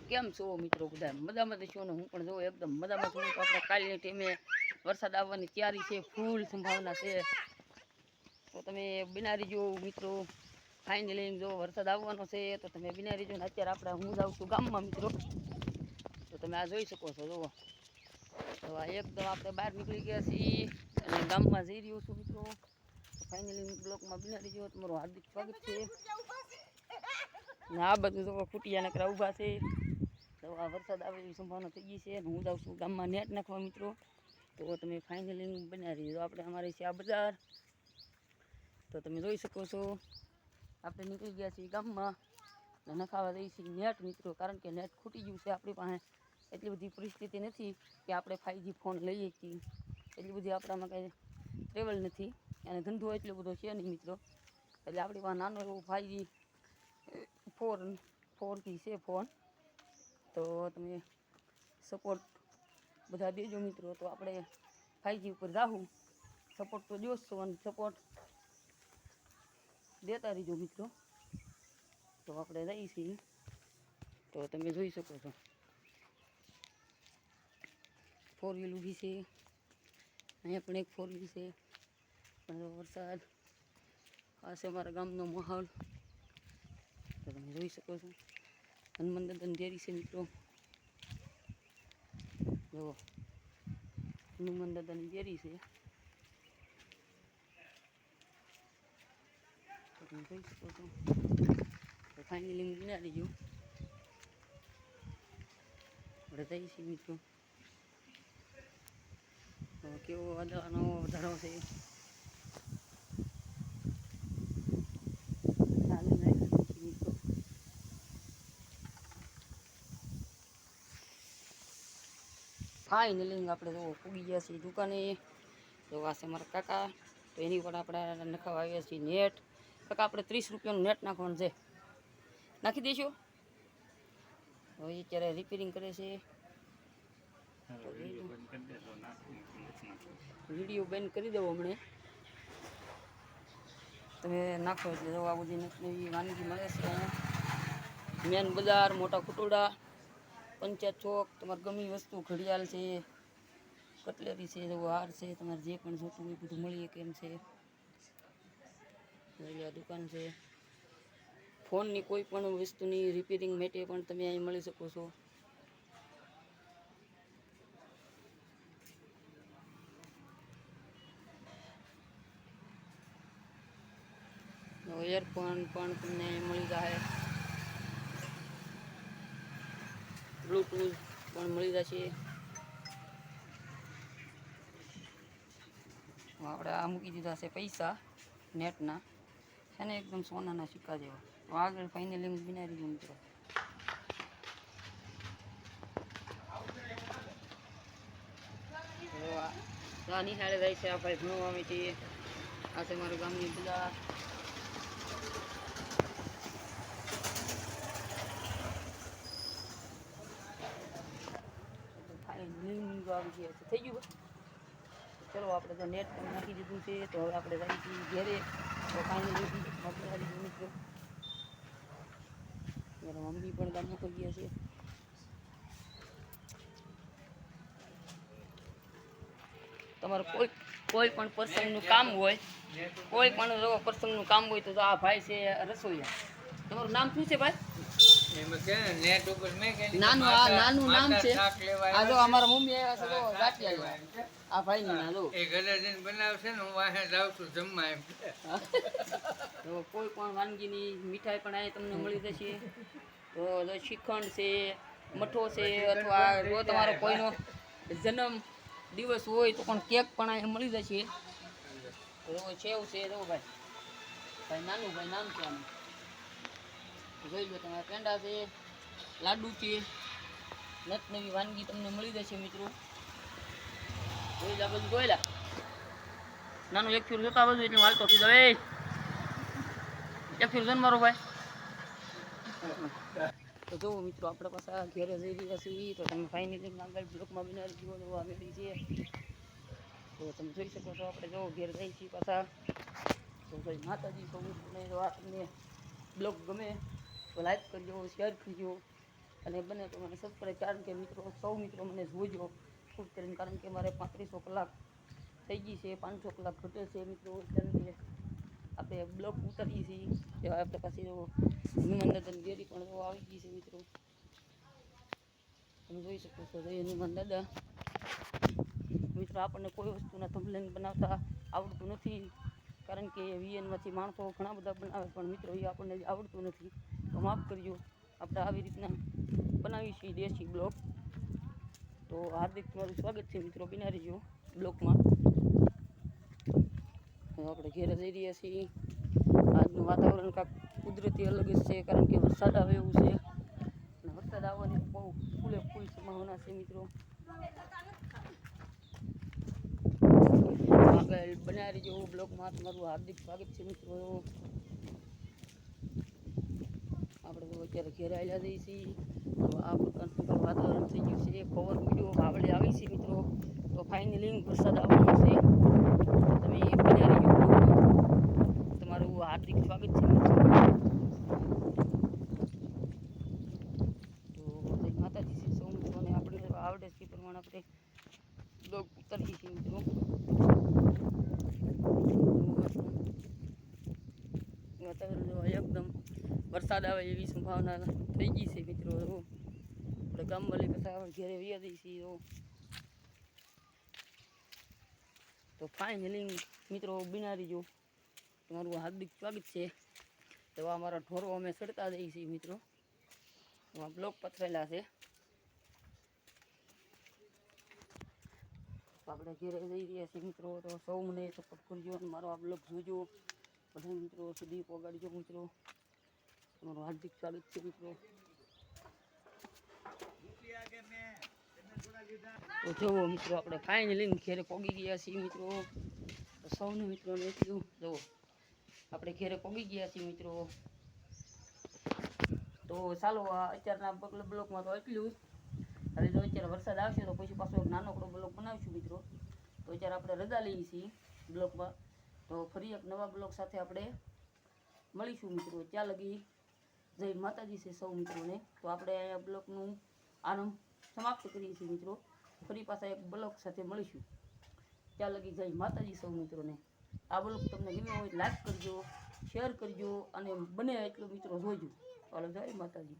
કેમ છો મિત્રો? બધા મજામાં છો ને? હું પણ જો એકદમ મજામાં છું. તો આપણે કાલની ટાઈમે વરસાદ આવવાની તૈયારી છે, ફૂલ સંભાવના છે. તો તમે બિનારી જો મિત્રો, ફાઇનલી જો વરસાદ આવવાનો છે તો તમે બિનારી જો ને. અત્યારે આપણે હું જાઉં છું ગામમાં મિત્રો, તો તમે આ જોઈ શકો છો. જુઓ તો આ એકદમ આપણે બહાર નીકળી ગયા છીએ અને ગામમાં જઈ રહ્યો છું મિત્રો. તો ફાઇનલી બ્લોકમાં બિનારી જો તમારું હાર્દિક સ્વાગત છે. આ બધું તો ફૂટિયા નકરા ઊભા છે. તો આ વરસાદ આવે એવી સંભાવના થઈ ગઈ છે. હું જાઉં છું ગામમાં નેટ નાખવા મિત્રો. તો તમે ફાઇનલી બનાવી દો. આપણે અમારી છે આ બજાર, તો તમે જોઈ શકો છો. આપણે નીકળી ગયા છીએ ગામમાં નખાવા જઈએ છીએ નેટ મિત્રો, કારણ કે નેટ ખૂટી ગયું છે. આપણી પાસે એટલી બધી પરિસ્થિતિ નથી કે આપણે 5G ફોન લઈએ છીએ. એટલી બધી આપણામાં કાંઈ ટ્રેવલ નથી અને ધંધો એટલો બધો છે નહીં મિત્રો. એટલે આપણી પાસે નાનો એવો 5G 4G છે ફોન. તો તમે સપોર્ટ બધા દેજો મિત્રો. તો આપણે 5G ઉપર જાઉં. સપોર્ટ તો જોશો અને સપોર્ટ દેતા રહીજો મિત્રો. તો આપણે જઈએ છીએ. તો તમે જોઈ શકો છો 4 વ્હીલ ઊભી છે. અહીંયા પણ એક 4 વ્હીલ છે. પણ વરસાદ આ છે અમારા ગામનો માહોલ. તો તમે જોઈ શકો છો. હનુમાન દાદાની ડેરી છે મિત્રો. જુઓ હનુમાન દાદાની ડેરી છે. તો તમે જોઈ શકો છો. તો ફાઇનલી બિનારી ગયું આપણે જઈએ છીએ મિત્રો. તો કેવો વાદળનો વધારો છે. ફાઇનલી આપણે તો પૂગી ગયા છીએ દુકાને. તો આ છે મારા કાકા. તો એની પર આપણે નખાવા આવ્યા છીએ નેટ. કાકા આપણે 30 રૂપિયાનું નેટ નાખવાનું છે, નાખી દઈશું. હવે અત્યારે રિપેરિંગ કરે છે. વિડીયો બંધ કરી દેવો હમણે. તમે નાખો એટલે જો આ બધી નવી વાનગી મળે છે. મેન બજાર, મોટા ખુટોડા, પંચાયત ચોક. તમારે ગમે વસ્તુ ઘડિયાળ છે, કટલેરી છે, હાર છે, તમારે જે પણ જોતું હોય બધું મળીએ કેમ છે. આ દુકાન છે. ફોનની કોઈ પણ વસ્તુની રિપેરિંગ માટે પણ તમે અહીં મળી શકો છો. એરફોન પણ તમને મળી જાય, બ્લૂટૂથ પણ મળી જશે. આપણે આ મૂકી દીધા છે પૈસા નેટના છે ને, એકદમ સોનાના સિક્કા જેવા. તો આગળ ફાઇનલી બિનારી ગયું મિત્રો. આ નિહાળે જાય છે આ ભાઈ ભણવા આવે છે. આ છે મારું ગામની બજાર. થઈ ગયું. ચલો આપણે તો નેટ પણ નાખી દીધું છે. તો હવે આપણે જઈએ છીએ ઘેરે. તો ફાઇનલી મિત્રો મારા મમ્મી પણ ગામમાં થઈ ગયા છે. તમારે કોઈ પણ પ્રસંગનું કામ હોય, કોઈ પણ જો પ્રસંગનું કામ હોય તો આ ભાઈ છે રસોઈયા. તમારું નામ શું છે ભાઈ? નાનું નામ છે. આ જો અમારા મમ્મી આવ્યા છે. તો ગાંઠિયા આ ભાઈ નું નામ એ ઘરે જઈને બનાવશે ને, હું વાહે જાઉં છું જમવા એમ. તો કોઈ પણ વાનગીની મીઠાઈ પણ અહીં તમને મળી જશે. તો શ્રીખંડ છે, મઠો છે, અથવા જો તમારો કોઈનો જન્મ દિવસ હોય તો પણ કેક પણ અહીં મળી જશે. તો સેવ છે. જો ભાઈ નાનું ભાઈ નામ છે આનું. જોઈ લો તમારા પેંડા છે, લાડુ છે, નત નવી વાનગી તમને મળી જશે મિત્રો. જોઈ લા બધું જોઈ લા. નાનું એક ફીર જોતા બધું એટલે હાલતો થઈ જાવ. એક ફીર જન મારો ભાઈ. તો જો મિત્રો આપણે પાછા ઘેરે જઈ રહ્યા છીએ. તો તમે ફાઇનલી આગળ બ્લોકમાં બિનારી જુઓ તો આવેલી છે. તો તમે જોઈ શકો છો. આપણે જો ઘેર જઈએ છીએ પાછા. તો ભાઈ માતાજી કહું તમને જો આ તમને બ્લોગ ગમે તો લાઈક કરજો, શેર કરજો અને બને તો મને સબસ્ક્રાઈબ, કારણ કે મિત્રો સૌ મિત્રો મને જોજો ખૂબ કરીને, કારણ કે મારે 3500 કલાક થઈ ગઈ છે, 500 કલાક ઘટે છે મિત્રો. કારણ કે આપણે બ્લોક ઉતારીએ છીએ એવા આપણે પાછી હનુમાન દાદાની ડેરી પણ આવી ગઈ છે મિત્રો. તમે જોઈ શકો છો હનુમાન દાદા. મિત્રો આપણને કોઈ વસ્તુના થંબનેલ બનાવતા આવડતું નથી, કારણ કે વીએનમાંથી માણસો ઘણા બધા બનાવે, પણ મિત્રો એ આપણને આવડતું નથી, તો માફ કરજો. આપણે આવી રીતના બનાવી છીએ દેશી બ્લોગ. તો હાર્દિક તમારું સ્વાગત છે મિત્રો, બિના રહીજો બ્લોગમાં. આપણે ઘેરે જઈ રહ્યા છીએ. આજનું વાતાવરણ કાંક કુદરતી અલગ જ છે, કારણ કે વરસાદ આવે એવું છે, અને વરસાદ આવવાની બહુ ફૂલે ફૂલ સંભાવના છે મિત્રો. આગળ બનાવી રહીજો બ્લોગમાં, તમારું હાર્દિક સ્વાગત છે મિત્રો. આપણે તો અત્યારે ઘેરે આવેલા જઈએ છીએ. આ પ્રકારનું વાતાવરણ થઈ ગયું છે, પવન પીડ્યો, વાવડે આવી છે મિત્રો. તો ફાઇનલી વરસાદ આવવાનો છે, તમે બનાવી રહીજો બ્લોગમાં. તમારું હાર્દિક સ્વાગત છે મિત્રો. તો જય માતાજી છે સૌ મિત્રોને. આપણે આવડે છે એ પ્રમાણે આપણે બ્લોગ ઉતારીએ છીએ મિત્રો. વાતાવરણ એકદમ વરસાદ આવે એવી સંભાવના થઈ ગઈ છે મિત્રો. આપણે ગામવાળી પાછા ઘેરે વ્યા જઈએ છીએ. તો ફાઇનલી મિત્રો બિના રહીજો, તમારું હાર્દિક સ્વાગત છે. તો અમારા ઢોરો અમે સડતા જઈએ છીએ મિત્રો. બ્લોક પથરેલા છે. તો આપણે ઘેરે જઈ રહ્યા છીએ મિત્રો. તો સૌ મને સપોર્ટ કરજો અને મારો આ બ્લોગ જોજો. બધા મિત્રો સુધી પહોંચાડજો મિત્રો. તમારું હાર્દિક સ્વાગત છે મિત્રો. તો જુઓ મિત્રો, આપણે ફાઇનલી ઘેરે પહોંચી ગયા છીએ મિત્રો. તો સૌને મિત્રોને એટલું જુઓ, આપણે ઘેરે પહોંચી ગયા છીએ મિત્રો. તો ચાલો અત્યારના બ્લોકમાં તો એટલું જ. હવે જો અત્યારે વરસાદ આવશે તો પછી પાછો એક નાનકડો બ્લોક બનાવીશું મિત્રો. તો અત્યારે આપણે રજા લઈએ છીએ બ્લોકમાં. તો ફરી એક નવા બ્લોક સાથે આપણે મળીશું મિત્રો. ત્યાં લગી જય માતાજી છે સૌ મિત્રોને. તો આપણે અહીંયા બ્લોકનું આરંભ સમાપ્ત કરીએ છીએ મિત્રો. ફરી પાછા એક બ્લોક સાથે મળીશું. ત્યાં લગી જય માતાજી સૌ મિત્રોને. આ બ્લોગ તમને ગમ્યો હોય લાઈક કરજો, શેર કરજો, અને બને એટલો મિત્રો જોઈજો. ચાલો જય માતાજી.